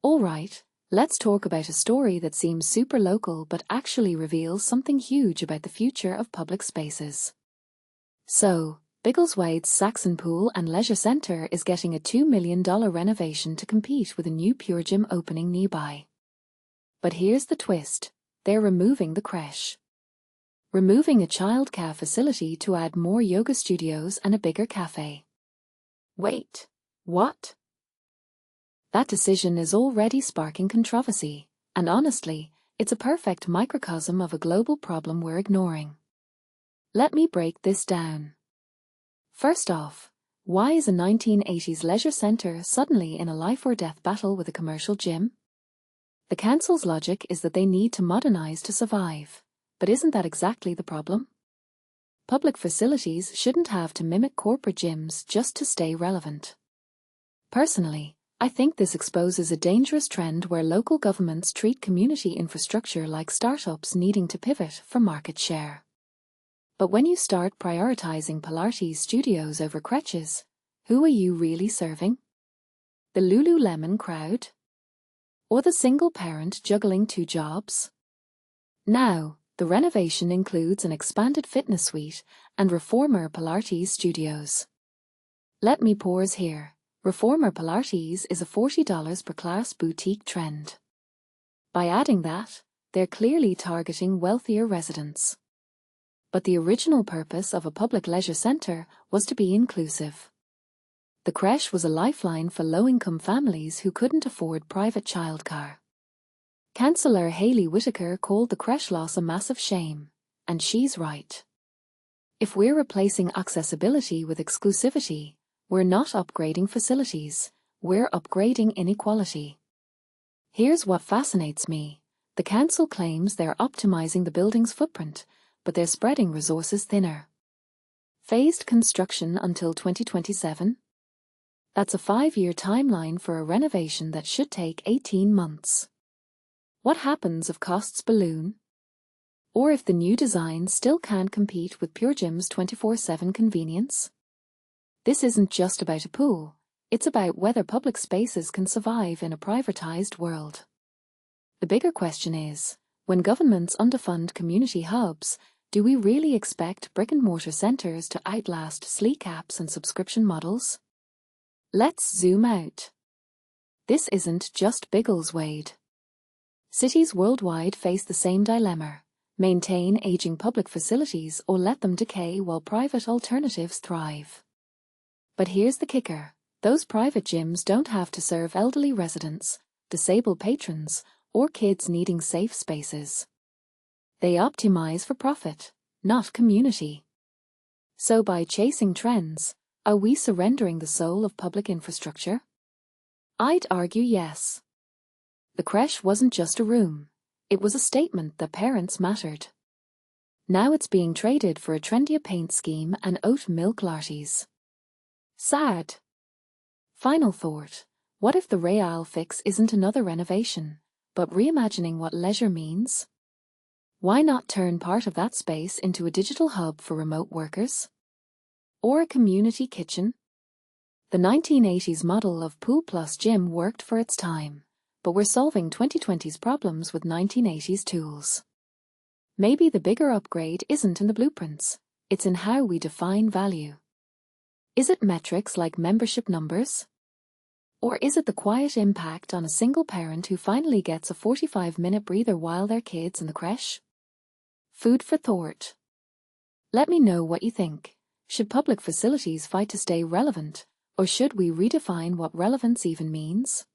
Alright, let's talk about a story that seems super local but actually reveals something huge about the future of public spaces. So, Biggleswade Saxon Pool and Leisure Centre is getting a $2 million renovation to compete with a new Pure Gym opening nearby. But here's the twist, they're removing the creche. Removing a childcare facility to add more yoga studios and a bigger café. Wait, what? That decision is already sparking controversy, and honestly, it's a perfect microcosm of a global problem we're ignoring. Let me break this down. First off, why is a 1980s leisure centre suddenly in a life-or-death battle with a commercial gym? The council's logic is that they need to modernise to survive, but isn't that exactly the problem? Public facilities shouldn't have to mimic corporate gyms just to stay relevant. Personally, I think this exposes a dangerous trend where local governments treat community infrastructure like startups needing to pivot for market share. But when you start prioritizing Pilates studios over creches, who are you really serving? The Lululemon crowd? Or the single parent juggling 2 jobs? Now, the renovation includes an expanded fitness suite and reformer Pilates studios. Let me pause here. Reformer Pilates is a $40 per class boutique trend. By adding that, they're clearly targeting wealthier residents. But the original purpose of a public leisure centre was to be inclusive. The creche was a lifeline for low-income families who couldn't afford private childcare. Councillor Hayley Whitaker called the creche loss a massive shame, and she's right. If we're replacing accessibility with exclusivity, we're not upgrading facilities, we're upgrading inequality. Here's what fascinates me. The council claims they're optimizing the building's footprint, but they're spreading resources thinner. Phased construction until 2027? That's a 5-year timeline for a renovation that should take 18 months. What happens if costs balloon? Or if the new design still can't compete with Pure Gym's 24/7 convenience? This isn't just about a pool, it's about whether public spaces can survive in a privatized world. The bigger question is, when governments underfund community hubs, do we really expect brick-and-mortar centres to outlast sleek apps and subscription models? Let's zoom out. This isn't just Biggleswade. Cities worldwide face the same dilemma: maintain aging public facilities or let them decay while private alternatives thrive. But here's the kicker, those private gyms don't have to serve elderly residents, disabled patrons, or kids needing safe spaces. They optimize for profit, not community. So by chasing trends, are we surrendering the soul of public infrastructure? I'd argue yes. The creche wasn't just a room, it was a statement that parents mattered. Now it's being traded for a trendier paint scheme and oat milk lattes. Sad. Final thought, what if the real fix isn't another renovation, but reimagining what leisure means? Why not turn part of that space into a digital hub for remote workers? Or a community kitchen? The 1980s model of pool plus gym worked for its time, but we're solving 2020's problems with 1980s tools. Maybe the bigger upgrade isn't in the blueprints, it's in how we define value. Is it metrics like membership numbers? Or is it the quiet impact on a single parent who finally gets a 45-minute breather while their kid's in the creche? Food for thought. Let me know what you think. Should public facilities fight to stay relevant, or should we redefine what relevance even means?